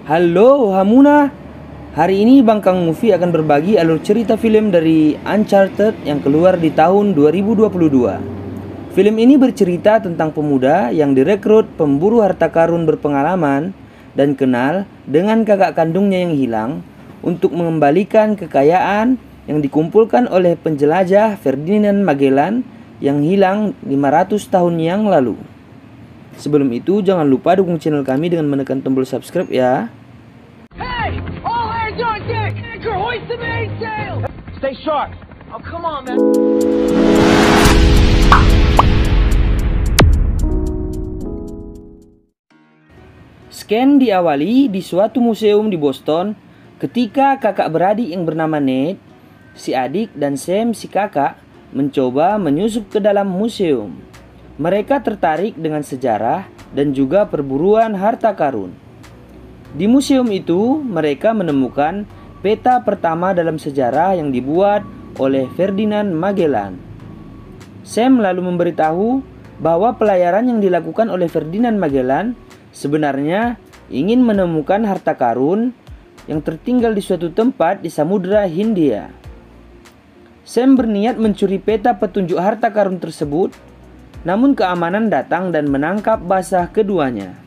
Halo Hamuna, hari ini Bang Kang Movie akan berbagi alur cerita film dari Uncharted yang keluar di tahun 2022. Film ini bercerita tentang pemuda yang direkrut pemburu harta karun berpengalaman dan kenal dengan kakak kandungnya yang hilang untuk mengembalikan kekayaan yang dikumpulkan oleh penjelajah Ferdinand Magellan yang hilang 500 tahun yang lalu. Sebelum itu, jangan lupa dukung channel kami dengan menekan tombol subscribe ya. Hey! All hands on deck! Anchor, hoist the mainsail! Stay sharp! Oh, come on, man! Scan diawali di suatu museum di Boston ketika kakak beradik yang bernama Nate, si adik, dan Sam, si kakak, mencoba menyusup ke dalam museum. Mereka tertarik dengan sejarah dan juga perburuan harta karun. Di museum itu, mereka menemukan peta pertama dalam sejarah yang dibuat oleh Ferdinand Magellan. Sam lalu memberitahu bahwa pelayaran yang dilakukan oleh Ferdinand Magellan sebenarnya ingin menemukan harta karun yang tertinggal di suatu tempat di Samudra Hindia. Sam berniat mencuri peta petunjuk harta karun tersebut, namun keamanan datang dan menangkap basah keduanya.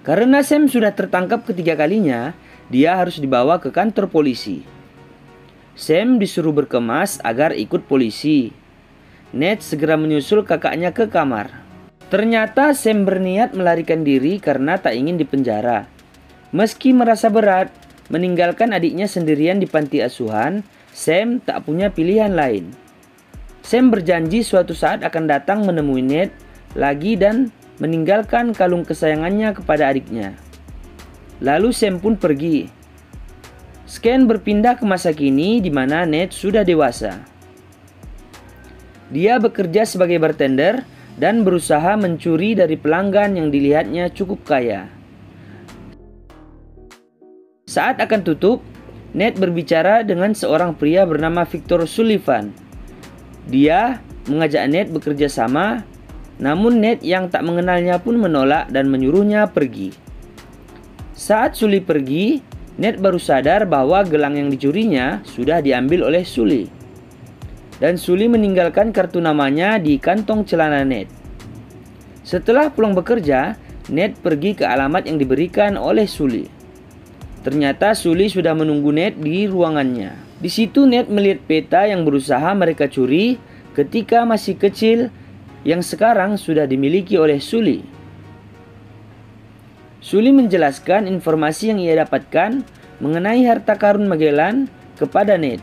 Karena Sam sudah tertangkap ketiga kalinya, dia harus dibawa ke kantor polisi. Sam disuruh berkemas agar ikut polisi. Nate segera menyusul kakaknya ke kamar. Ternyata Sam berniat melarikan diri karena tak ingin dipenjara. Meski merasa berat meninggalkan adiknya sendirian di panti asuhan, Sam tak punya pilihan lain. Sam berjanji suatu saat akan datang menemui Nate lagi dan meninggalkan kalung kesayangannya kepada adiknya. Lalu Sam pun pergi. Scan berpindah ke masa kini di mana Nate sudah dewasa. Dia bekerja sebagai bartender dan berusaha mencuri dari pelanggan yang dilihatnya cukup kaya. Saat akan tutup, Nate berbicara dengan seorang pria bernama Victor Sullivan. Dia mengajak Nate bekerja sama, namun Nate yang tak mengenalnya pun menolak dan menyuruhnya pergi. Saat Sully pergi, Nate baru sadar bahwa gelang yang dicurinya sudah diambil oleh Sully. Dan Sully meninggalkan kartu namanya di kantong celana Nate. Setelah pulang bekerja, Nate pergi ke alamat yang diberikan oleh Sully. Ternyata Sully sudah menunggu Nate di ruangannya. Di situ Nate melihat peta yang berusaha mereka curi ketika masih kecil yang sekarang sudah dimiliki oleh Sully. Sully menjelaskan informasi yang ia dapatkan mengenai harta karun Magellan kepada Nate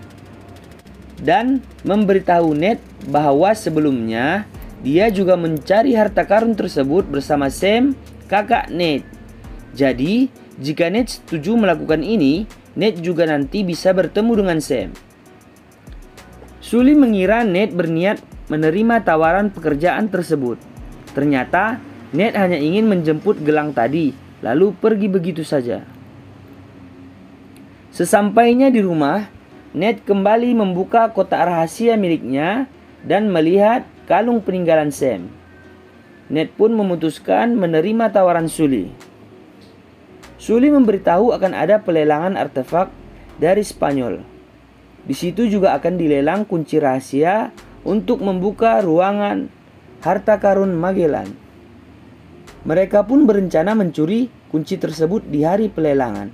dan memberitahu Nate bahwa sebelumnya dia juga mencari harta karun tersebut bersama Sam, kakak Nate. Jadi, jika Nate setuju melakukan ini, Nate juga nanti bisa bertemu dengan Sam. Sully mengira Nate berniat menerima tawaran pekerjaan tersebut. Ternyata Nate hanya ingin menjemput gelang tadi, lalu pergi begitu saja. Sesampainya di rumah, Nate kembali membuka kotak rahasia miliknya dan melihat kalung peninggalan Sam. Nate pun memutuskan menerima tawaran Sully. Sully memberitahu akan ada pelelangan artefak dari Spanyol. Di situ juga akan dilelang kunci rahasia untuk membuka ruangan harta karun Magellan. Mereka pun berencana mencuri kunci tersebut di hari pelelangan.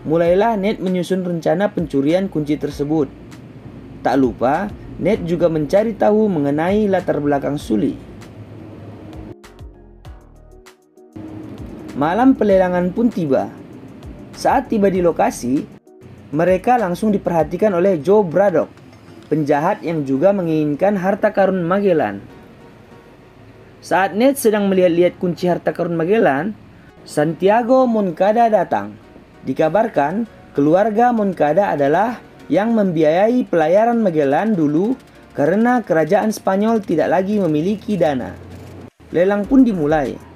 Mulailah Nate menyusun rencana pencurian kunci tersebut. Tak lupa, Nate juga mencari tahu mengenai latar belakang Sully. Malam pelelangan pun tiba. Saat tiba di lokasi, mereka langsung diperhatikan oleh Joe Braddock, penjahat yang juga menginginkan harta karun Magellan. Saat Nate sedang melihat-lihat kunci harta karun Magellan, Santiago Moncada datang. Dikabarkan, keluarga Moncada adalah yang membiayai pelayaran Magellan dulu karena kerajaan Spanyol tidak lagi memiliki dana. Lelang pun dimulai.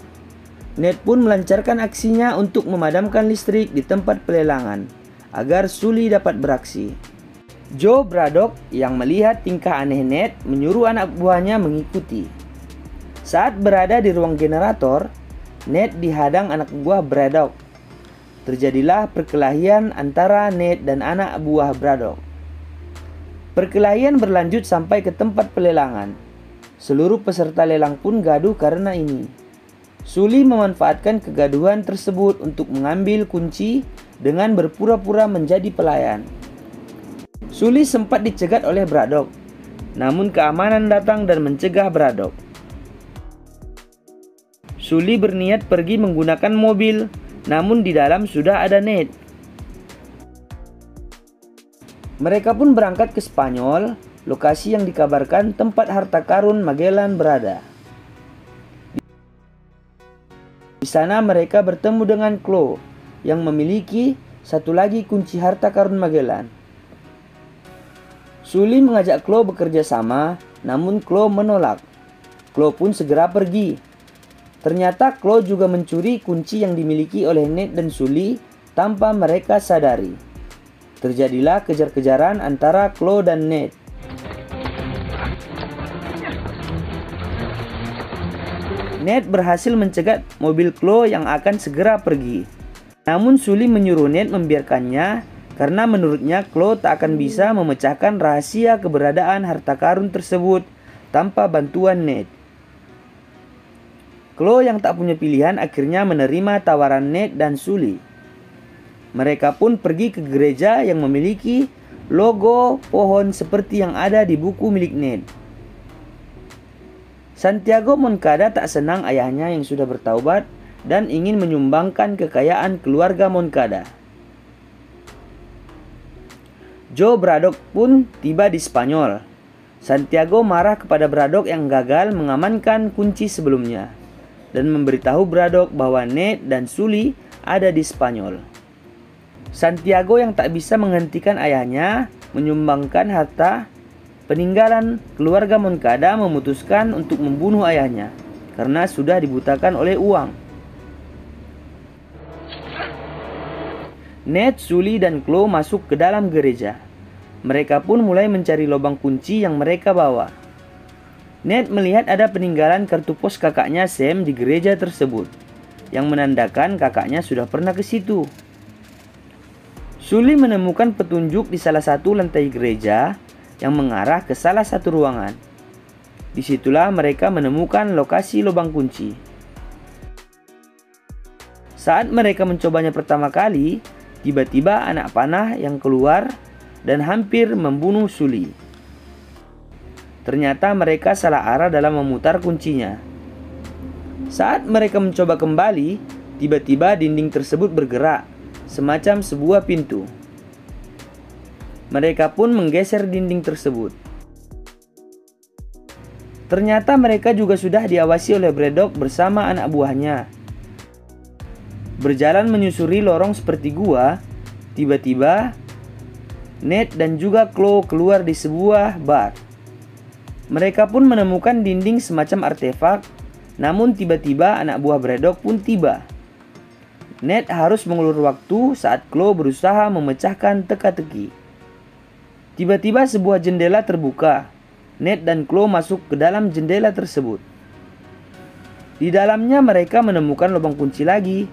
Nate pun melancarkan aksinya untuk memadamkan listrik di tempat pelelangan agar Sully dapat beraksi. Joe Braddock yang melihat tingkah aneh Nate menyuruh anak buahnya mengikuti. Saat berada di ruang generator, Ned dihadang anak buah Braddock. Terjadilah perkelahian antara Ned dan anak buah Braddock. Perkelahian berlanjut sampai ke tempat pelelangan. Seluruh peserta lelang pun gaduh karena ini. Sully memanfaatkan kegaduhan tersebut untuk mengambil kunci dengan berpura-pura menjadi pelayan. Sully sempat dicegat oleh Braddock, namun keamanan datang dan mencegah Braddock. Sully berniat pergi menggunakan mobil, namun di dalam sudah ada Ned. Mereka pun berangkat ke Spanyol, lokasi yang dikabarkan tempat harta karun Magellan berada. Di sana mereka bertemu dengan Chloe yang memiliki satu lagi kunci harta karun Magellan. Sully mengajak Chloe bekerja sama, namun Chloe menolak. Chloe pun segera pergi. Ternyata Chloe juga mencuri kunci yang dimiliki oleh Ned dan Sully tanpa mereka sadari. Terjadilah kejar-kejaran antara Chloe dan Ned. Ned berhasil mencegat mobil Chloe yang akan segera pergi. Namun Sully menyuruh Ned membiarkannya karena menurutnya Chloe tak akan bisa memecahkan rahasia keberadaan harta karun tersebut tanpa bantuan Ned. Chloe yang tak punya pilihan akhirnya menerima tawaran Ned dan Sully. Mereka pun pergi ke gereja yang memiliki logo pohon seperti yang ada di buku milik Ned. Santiago Moncada tak senang ayahnya yang sudah bertaubat dan ingin menyumbangkan kekayaan keluarga Moncada. Joe Braddock pun tiba di Spanyol. Santiago marah kepada Braddock yang gagal mengamankan kunci sebelumnya dan memberitahu Braddock bahwa Ned dan Sully ada di Spanyol. Santiago yang tak bisa menghentikan ayahnya menyumbangkan harta peninggalan keluarga Moncada memutuskan untuk membunuh ayahnya karena sudah dibutakan oleh uang. Ned, Sully, dan Chloe masuk ke dalam gereja. Mereka pun mulai mencari lubang kunci yang mereka bawa. Ned melihat ada peninggalan kartu pos kakaknya Sam di gereja tersebut, yang menandakan kakaknya sudah pernah ke situ. Sully menemukan petunjuk di salah satu lantai gereja yang mengarah ke salah satu ruangan. Disitulah mereka menemukan lokasi lubang kunci. Saat mereka mencobanya pertama kali, tiba-tiba anak panah yang keluar dan hampir membunuh Sully. Ternyata mereka salah arah dalam memutar kuncinya. Saat mereka mencoba kembali, tiba-tiba dinding tersebut bergerak, semacam sebuah pintu. Mereka pun menggeser dinding tersebut. Ternyata mereka juga sudah diawasi oleh Braddock bersama anak buahnya. Berjalan menyusuri lorong seperti gua, tiba-tiba Ned dan juga Chloe keluar di sebuah bar. Mereka pun menemukan dinding semacam artefak, namun tiba-tiba anak buah Braddock pun tiba. Ned harus mengulur waktu saat Chloe berusaha memecahkan teka-teki. Tiba-tiba sebuah jendela terbuka. Ned dan Chloe masuk ke dalam jendela tersebut. Di dalamnya mereka menemukan lubang kunci lagi.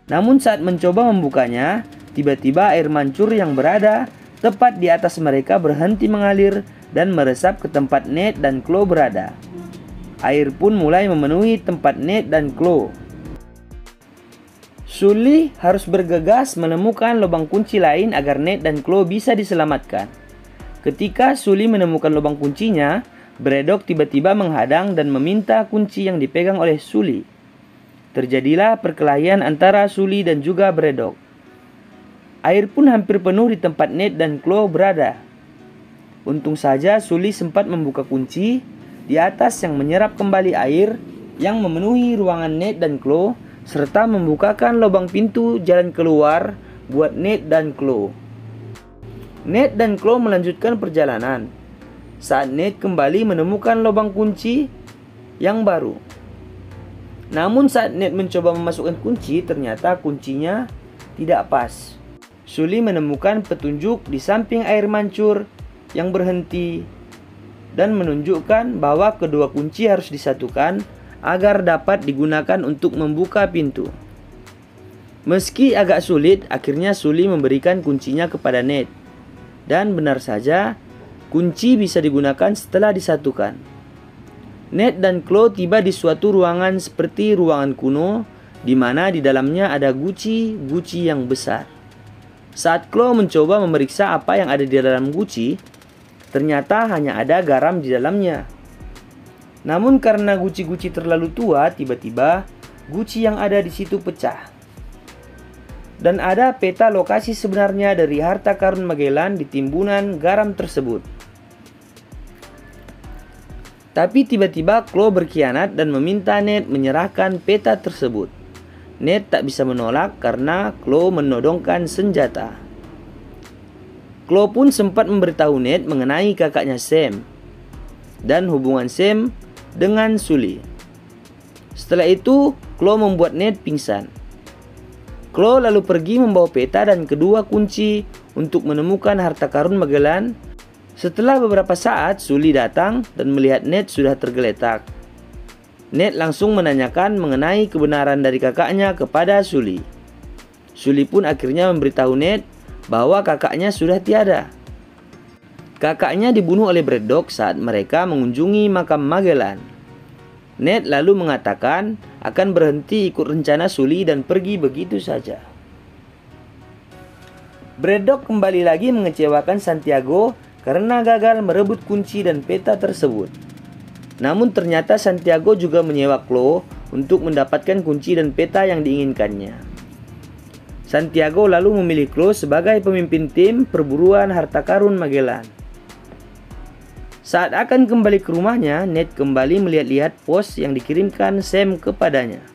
Namun saat mencoba membukanya, tiba-tiba air mancur yang berada tepat di atas mereka berhenti mengalir dan meresap ke tempat Ned dan Chloe berada. Air pun mulai memenuhi tempat Ned dan Chloe. Sully harus bergegas menemukan lubang kunci lain agar Ned dan Chloe bisa diselamatkan. Ketika Sully menemukan lubang kuncinya, Braddock tiba-tiba menghadang dan meminta kunci yang dipegang oleh Sully. Terjadilah perkelahian antara Sully dan juga Braddock. Air pun hampir penuh di tempat Ned dan Chloe berada. Untung saja Sully sempat membuka kunci di atas yang menyerap kembali air yang memenuhi ruangan Ned dan Chloe, serta membukakan lubang pintu jalan keluar buat Ned dan Chloe. Ned dan Chloe melanjutkan perjalanan. Saat Ned kembali menemukan lubang kunci yang baru. Namun saat Ned mencoba memasukkan kunci, ternyata kuncinya tidak pas. Sully menemukan petunjuk di samping air mancur yang berhenti dan menunjukkan bahwa kedua kunci harus disatukan agar dapat digunakan untuk membuka pintu. Meski agak sulit, akhirnya Sully memberikan kuncinya kepada Ned. Dan benar saja, kunci bisa digunakan setelah disatukan. Ned dan Chloe tiba di suatu ruangan seperti ruangan kuno, di mana di dalamnya ada guci yang besar. Saat Chloe mencoba memeriksa apa yang ada di dalam guci, ternyata hanya ada garam di dalamnya. Namun karena guci-guci terlalu tua, tiba-tiba guci yang ada di situ pecah. Dan ada peta lokasi sebenarnya dari harta karun Magellan di timbunan garam tersebut. Tapi tiba-tiba Chloe berkhianat dan meminta Ned menyerahkan peta tersebut. Ned tak bisa menolak karena Chloe menodongkan senjata. Chloe pun sempat memberitahu Ned mengenai kakaknya Sam dan hubungan Sam dengan Sully. Setelah itu, Chloe membuat Ned pingsan. Chloe lalu pergi membawa peta dan kedua kunci untuk menemukan harta karun Magellan. Setelah beberapa saat, Sully datang dan melihat Ned sudah tergeletak. Ned langsung menanyakan mengenai kebenaran dari kakaknya kepada Sully. Sully pun akhirnya memberitahu Ned bahwa kakaknya sudah tiada. Kakaknya dibunuh oleh Braddock saat mereka mengunjungi makam Magellan. Ned lalu mengatakan akan berhenti ikut rencana Sully dan pergi begitu saja. Braddock kembali lagi mengecewakan Santiago karena gagal merebut kunci dan peta tersebut. Namun ternyata Santiago juga menyewa Chloe untuk mendapatkan kunci dan peta yang diinginkannya. Santiago lalu memilih Chloe sebagai pemimpin tim perburuan harta karun Magellan. Saat akan kembali ke rumahnya, Ned kembali melihat-lihat pos yang dikirimkan Sam kepadanya.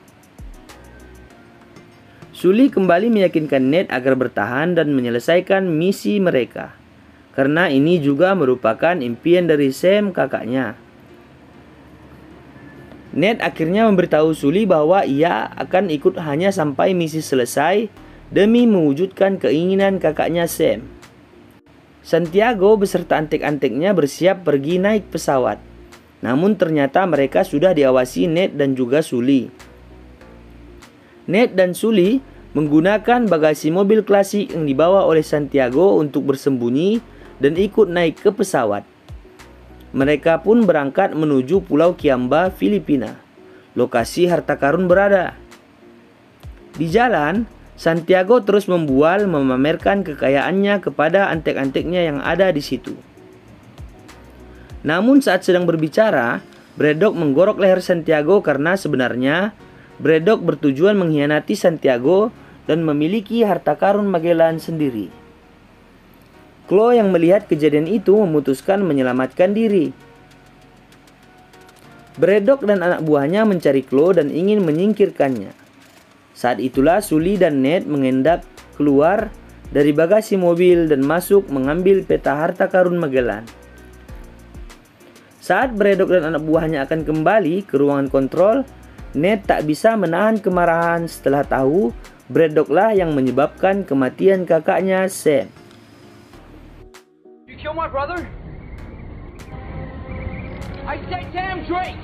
Sully kembali meyakinkan Ned agar bertahan dan menyelesaikan misi mereka, karena ini juga merupakan impian dari Sam kakaknya. Ned akhirnya memberitahu Sully bahwa ia akan ikut hanya sampai misi selesai demi mewujudkan keinginan kakaknya Sam. Santiago beserta antek-anteknya bersiap pergi naik pesawat. Namun ternyata mereka sudah diawasi Ned dan juga Sully. Ned dan Sully menggunakan bagasi mobil klasik yang dibawa oleh Santiago untuk bersembunyi dan ikut naik ke pesawat. Mereka pun berangkat menuju Pulau Kiamba, Filipina, lokasi harta karun berada. Di jalan, Santiago terus memamerkan kekayaannya kepada antek-anteknya yang ada di situ. Namun saat sedang berbicara, Braddock menggorok leher Santiago karena sebenarnya Braddock bertujuan mengkhianati Santiago dan memiliki harta karun Magellan sendiri. Chloe yang melihat kejadian itu memutuskan menyelamatkan diri. Braddock dan anak buahnya mencari Chloe dan ingin menyingkirkannya. Saat itulah Sully dan Ned mengendap keluar dari bagasi mobil dan masuk mengambil peta harta karun Magellan. Saat Braddock dan anak buahnya akan kembali ke ruangan kontrol, Ned tak bisa menahan kemarahan setelah tahu Braddock lah yang menyebabkan kematian kakaknya Sam. You kill my brother? I said damn Drake!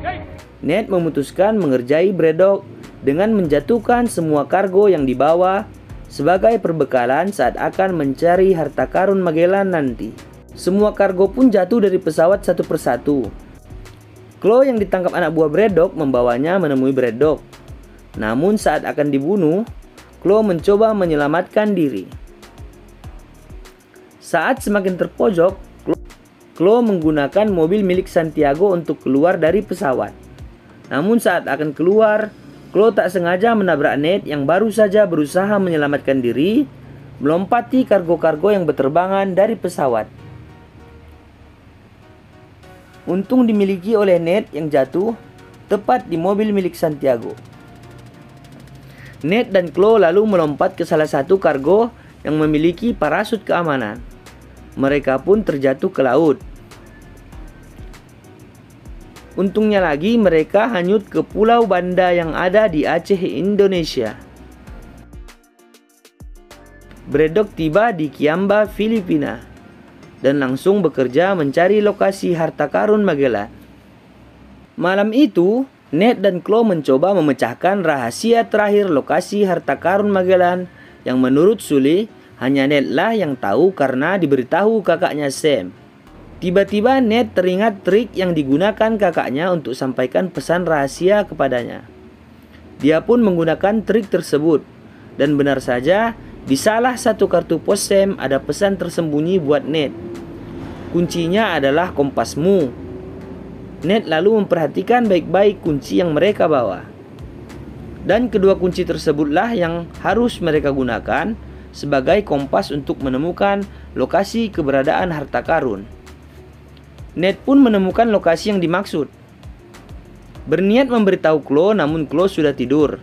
Hey! Ned memutuskan mengerjai Braddock dengan menjatuhkan semua kargo yang dibawa sebagai perbekalan saat akan mencari harta karun Magellan nanti. Semua kargo pun jatuh dari pesawat satu persatu. Chloe yang ditangkap anak buah Braddock membawanya menemui Braddock. Namun saat akan dibunuh, Chloe mencoba menyelamatkan diri. Saat semakin terpojok, Chloe menggunakan mobil milik Santiago untuk keluar dari pesawat. Namun saat akan keluar, Chloe tak sengaja menabrak Ned yang baru saja berusaha menyelamatkan diri, melompati kargo-kargo yang berterbangan dari pesawat. Untung dimiliki oleh Ned yang jatuh tepat di mobil milik Santiago. Ned dan Chloe lalu melompat ke salah satu kargo yang memiliki parasut keamanan. Mereka pun terjatuh ke laut. Untungnya lagi mereka hanyut ke Pulau Banda yang ada di Aceh, Indonesia. Braddock tiba di Kiamba, Filipina, dan langsung bekerja mencari lokasi harta karun Magellan. Malam itu, Ned dan Chloe mencoba memecahkan rahasia terakhir lokasi harta karun Magellan yang menurut Sully hanya Ned lah yang tahu karena diberitahu kakaknya Sam. Tiba-tiba Ned teringat trik yang digunakan kakaknya untuk sampaikan pesan rahasia kepadanya. Dia pun menggunakan trik tersebut, dan benar saja di salah satu kartu pos Sam ada pesan tersembunyi buat Ned. Kuncinya adalah kompasmu. Ned lalu memperhatikan baik-baik kunci yang mereka bawa. Dan kedua kunci tersebutlah yang harus mereka gunakan sebagai kompas untuk menemukan lokasi keberadaan harta karun. Ned pun menemukan lokasi yang dimaksud. Berniat memberitahu Chloe, namun Chloe sudah tidur.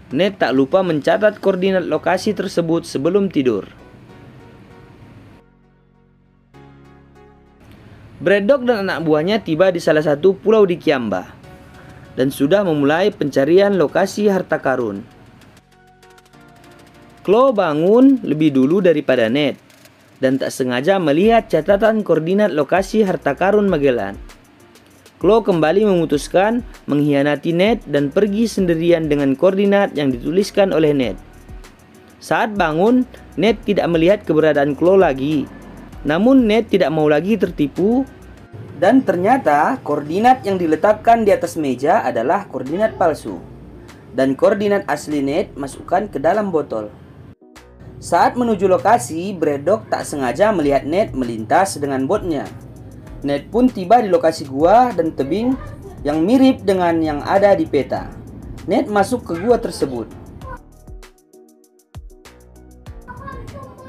Ned tak lupa mencatat koordinat lokasi tersebut sebelum tidur. Braddock dan anak buahnya tiba di salah satu pulau di Kiamba dan sudah memulai pencarian lokasi harta karun. Chloe bangun lebih dulu daripada Ned dan tak sengaja melihat catatan koordinat lokasi harta karun Magellan. Chloe kembali memutuskan mengkhianati Ned dan pergi sendirian dengan koordinat yang dituliskan oleh Ned. Saat bangun, Ned tidak melihat keberadaan Chloe lagi. Namun Ned tidak mau lagi tertipu, dan ternyata koordinat yang diletakkan di atas meja adalah koordinat palsu. Dan koordinat asli Ned masukkan ke dalam botol. Saat menuju lokasi, Braddock tak sengaja melihat Ned melintas dengan botnya. Ned pun tiba di lokasi gua dan tebing yang mirip dengan yang ada di peta. Ned masuk ke gua tersebut.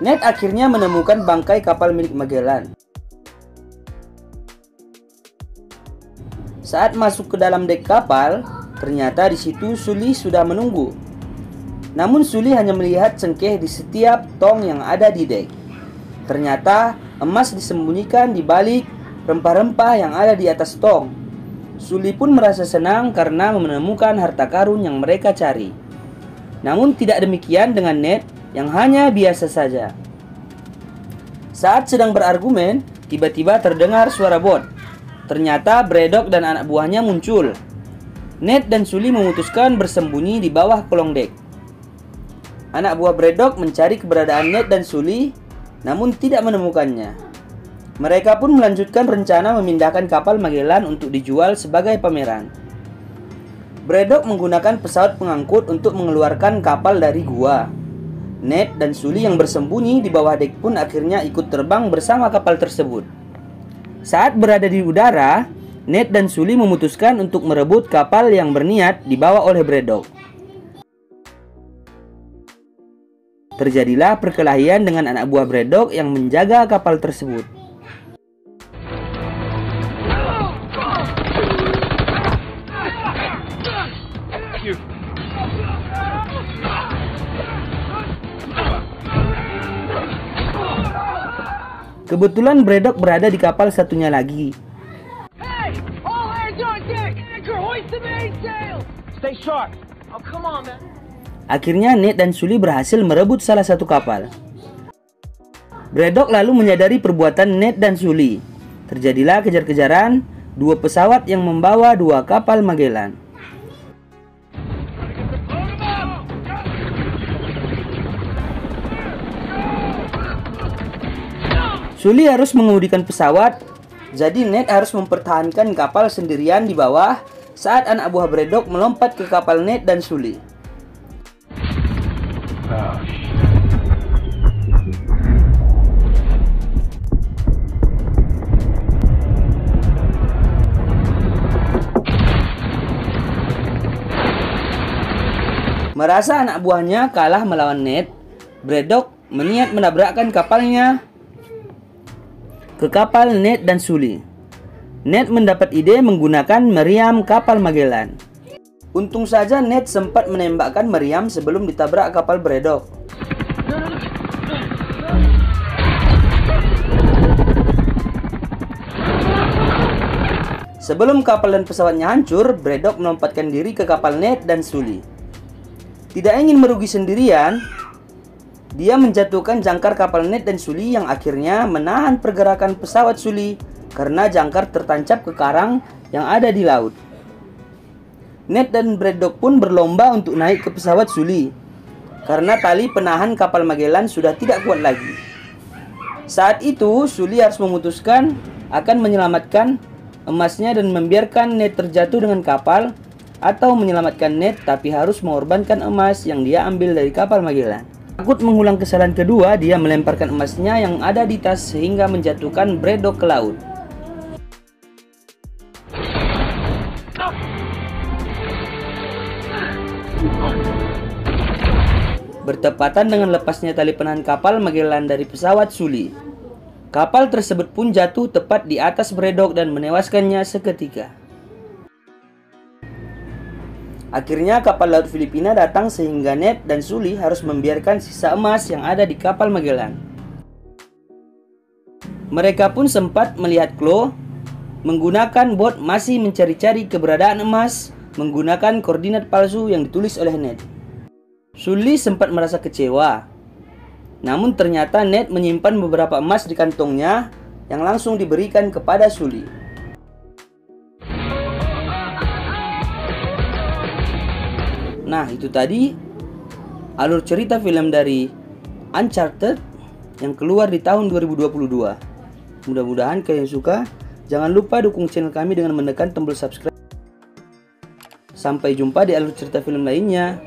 Ned akhirnya menemukan bangkai kapal milik Magellan. Saat masuk ke dalam dek kapal, ternyata di situ Sully sudah menunggu. Namun Sully hanya melihat cengkeh di setiap tong yang ada di dek. Ternyata emas disembunyikan di balik rempah-rempah yang ada di atas tong. Sully pun merasa senang karena menemukan harta karun yang mereka cari. Namun tidak demikian dengan Ned yang hanya biasa saja. Saat sedang berargumen, tiba-tiba terdengar suara bot. Ternyata Braddock dan anak buahnya muncul. Ned dan Sully memutuskan bersembunyi di bawah kolong dek. Anak buah Braddock mencari keberadaan Ned dan Sully, namun tidak menemukannya. Mereka pun melanjutkan rencana memindahkan kapal Magellan untuk dijual sebagai pameran. Braddock menggunakan pesawat pengangkut untuk mengeluarkan kapal dari gua. Ned dan Sully yang bersembunyi di bawah dek pun akhirnya ikut terbang bersama kapal tersebut. Saat berada di udara, Ned dan Sully memutuskan untuk merebut kapal yang berniat dibawa oleh Braddock. Terjadilah perkelahian dengan anak buah Braddock yang menjaga kapal tersebut. Kebetulan Braddock berada di kapal satunya lagi. Hey! All hands on deck! Anchor, hoist the mainsail! Stay sharp. Oh, come on, man. Akhirnya Ned dan Sully berhasil merebut salah satu kapal. Braddock lalu menyadari perbuatan Ned dan Sully. Terjadilah kejar-kejaran dua pesawat yang membawa dua kapal Magellan. Sully harus mengemudikan pesawat, jadi Ned harus mempertahankan kapal sendirian di bawah saat anak buah Braddock melompat ke kapal Ned dan Sully. Merasa anak buahnya kalah melawan Ned, Braddock berniat menabrakkan kapalnya ke kapal Ned dan Sully. Ned mendapat ide menggunakan meriam kapal Magellan. Untung saja Ned sempat menembakkan meriam sebelum ditabrak kapal Braddock. Sebelum kapal dan pesawatnya hancur, Braddock melompatkan diri ke kapal Ned dan Sully. Tidak ingin merugi sendirian, dia menjatuhkan jangkar kapal Ned dan Sully yang akhirnya menahan pergerakan pesawat Sully karena jangkar tertancap ke karang yang ada di laut. Ned dan Braddock pun berlomba untuk naik ke pesawat Sully karena tali penahan kapal Magellan sudah tidak kuat lagi. Saat itu Sully harus memutuskan akan menyelamatkan emasnya dan membiarkan Ned terjatuh dengan kapal, atau menyelamatkan Ned tapi harus mengorbankan emas yang dia ambil dari kapal Magellan. Takut mengulang kesalahan kedua, dia melemparkan emasnya yang ada di tas sehingga menjatuhkan Braddock ke laut. Bertepatan dengan lepasnya tali penahan kapal Magellan dari pesawat Sully, kapal tersebut pun jatuh tepat di atas Braddock dan menewaskannya seketika. Akhirnya kapal laut Filipina datang sehingga Ned dan Sully harus membiarkan sisa emas yang ada di kapal Magellan. Mereka pun sempat melihat Chloe menggunakan bot masih mencari-cari keberadaan emas menggunakan koordinat palsu yang ditulis oleh Ned. Sully sempat merasa kecewa. Namun ternyata Ned menyimpan beberapa emas di kantongnya yang langsung diberikan kepada Sully. Nah, itu tadi alur cerita film dari Uncharted yang keluar di tahun 2022. Mudah-mudahan kalian suka. Jangan lupa dukung channel kami dengan menekan tombol subscribe. Sampai jumpa di alur cerita film lainnya.